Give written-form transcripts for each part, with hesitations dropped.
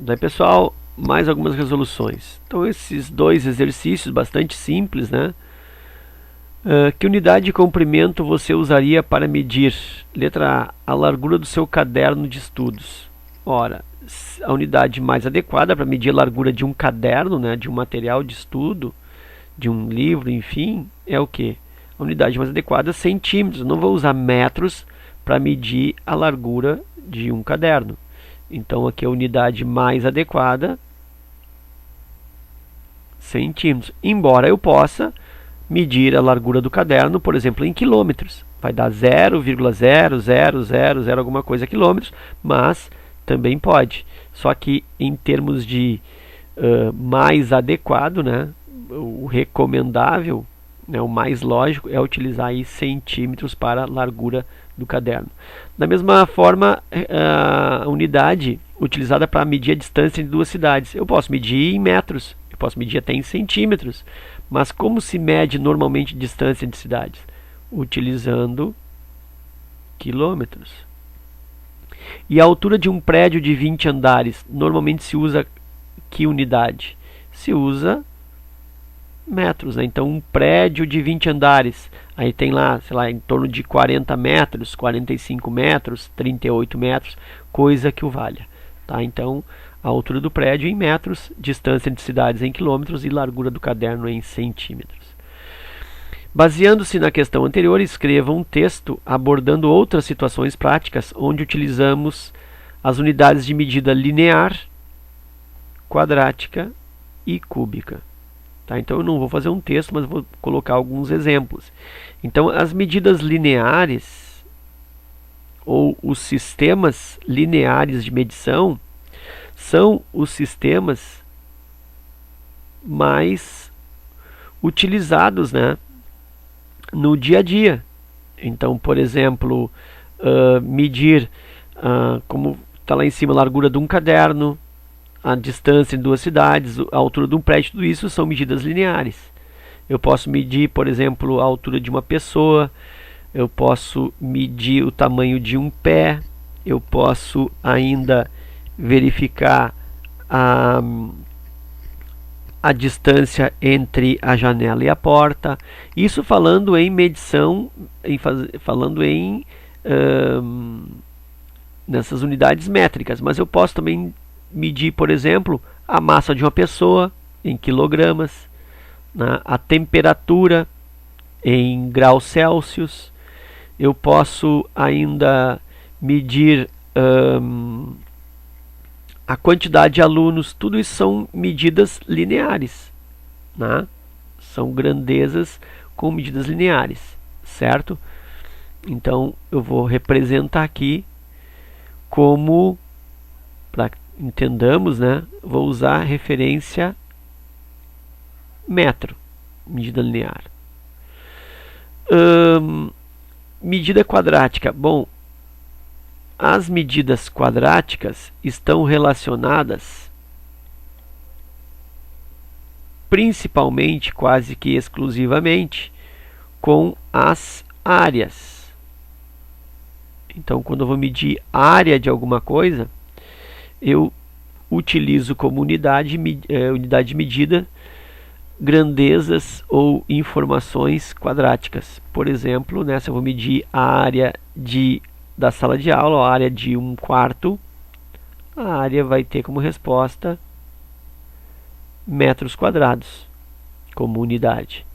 Daí, pessoal, mais algumas resoluções. Então, esses dois exercícios bastante simples, né? Que unidade de comprimento você usaria para medir? Letra A, a largura do seu caderno de estudos. Ora, a unidade mais adequada para medir a largura de um caderno, né, de um material de estudo, de um livro, enfim, é o que? A unidade mais adequada é centímetros. Não vou usar metros para medir a largura de um caderno. Então aqui a unidade mais adequada, centímetros. Embora eu possa medir a largura do caderno, por exemplo, em quilômetros. Vai dar 0,0000 alguma coisa quilômetros, mas também pode. Só que em termos de mais adequado, né, o recomendável, né, o mais lógico é utilizar aí centímetros para a largura do caderno. Da mesma forma, a unidade utilizada para medir a distância entre duas cidades. Eu posso medir em metros, eu posso medir até em centímetros, mas como se mede normalmente distância entre cidades? Utilizando quilômetros. E a altura de um prédio de 20 andares, normalmente se usa que unidade? Se usa metros, né? Então um prédio de 20 andares, aí tem lá, sei lá, em torno de 40 metros, 45 metros, 38 metros, coisa que o valha, tá? Então a altura do prédio em metros, distância entre cidades em quilômetros e largura do caderno em centímetros. Baseando-se na questão anterior, escreva um texto abordando outras situações práticas onde utilizamos as unidades de medida linear, quadrática e cúbica. Tá? Então eu não vou fazer um texto, mas vou colocar alguns exemplos. Então as medidas lineares ou os sistemas lineares de medição são os sistemas mais utilizados, né, no dia a dia. Então, por exemplo, medir, como está lá em cima, a largura de um caderno, a distância em duas cidades, a altura de um prédio, tudo isso são medidas lineares. Eu posso medir, por exemplo, a altura de uma pessoa, eu posso medir o tamanho de um pé, eu posso ainda verificar a distância entre a janela e a porta. Isso falando em medição, falando em nessas unidades métricas. Mas eu posso também medir, por exemplo, a massa de uma pessoa em quilogramas, né, a temperatura em graus Celsius. Eu posso ainda medir a quantidade de alunos. Tudo isso são medidas lineares, né? São grandezas com medidas lineares, certo? Então eu vou representar aqui como, para entendamos, né? Vou usar a referência metro, medida linear. Medida quadrática. Bom, as medidas quadráticas estão relacionadas principalmente, quase que exclusivamente, com as áreas. Então, quando eu vou medir a área de alguma coisa, eu utilizo como unidade de medida grandezas ou informações quadráticas. Por exemplo, se eu vou medir a área da sala de aula, a área de um quarto, a área vai ter como resposta metros quadrados como unidade.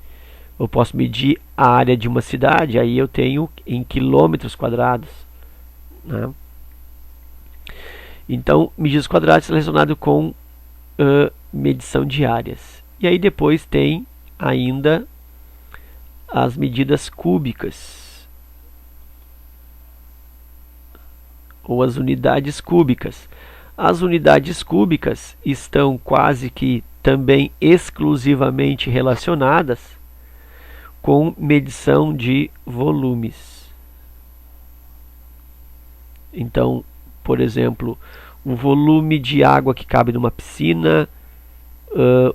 Eu posso medir a área de uma cidade, aí eu tenho em quilômetros quadrados, né? Então, medidas quadráticas relacionadas com medição de áreas. E aí depois tem ainda as medidas cúbicas, ou as unidades cúbicas. As unidades cúbicas estão quase que também exclusivamente relacionadas com medição de volumes. Então, por exemplo, o volume de água que cabe numa piscina,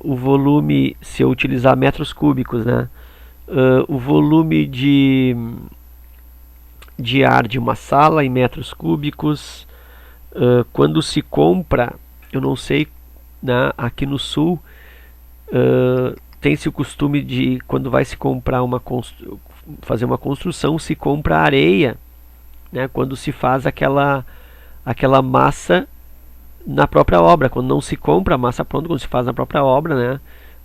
o volume, se eu utilizar metros cúbicos, né? O volume de ar de uma sala em metros cúbicos. Quando se compra eu não sei, né, aqui no sul tem-se o costume de, quando vai se comprar fazer uma construção, se compra areia, né, quando se faz aquela massa na própria obra. Quando não se compra a massa pronta, quando se faz na própria obra, né,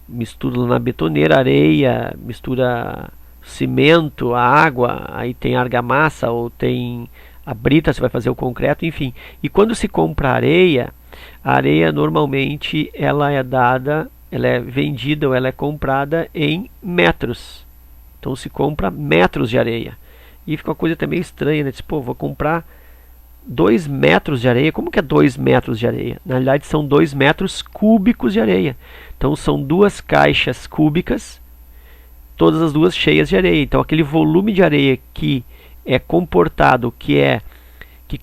mistura na betoneira areia, mistura cimento, água, aí tem argamassa ou tem a brita, você vai fazer o concreto, enfim. E quando se compra areia, a areia normalmente ela é dada, ela é vendida ou ela é comprada em metros. Então se compra metros de areia. E fica uma coisa também estranha, né? Tipo, pô, vou comprar 2 metros de areia. Como que é 2 metros de areia? Na realidade são 2 metros cúbicos de areia. Então são 2 caixas cúbicas, todas as duas cheias de areia. Então aquele volume de areia que é comportado, que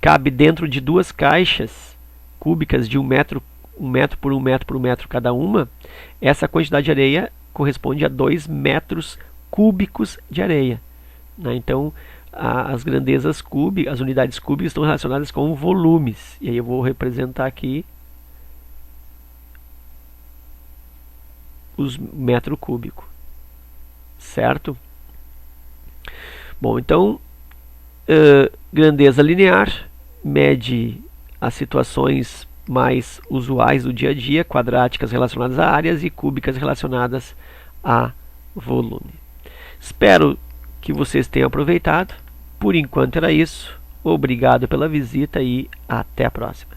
cabe dentro de 2 caixas cúbicas de 1 metro, 1 metro por 1 metro por 1 metro cada uma, essa quantidade de areia corresponde a 2 metros cúbicos de areia, né? Então as grandezas cúbicas, as unidades cúbicas estão relacionadas com volumes. E aí eu vou representar aqui os metro cúbico, certo? Bom, então grandeza linear mede as situações mais usuais do dia a dia, quadráticas relacionadas a áreas e cúbicas relacionadas a volume. Espero que vocês tenham aproveitado. Por enquanto era isso. Obrigado pela visita e até a próxima.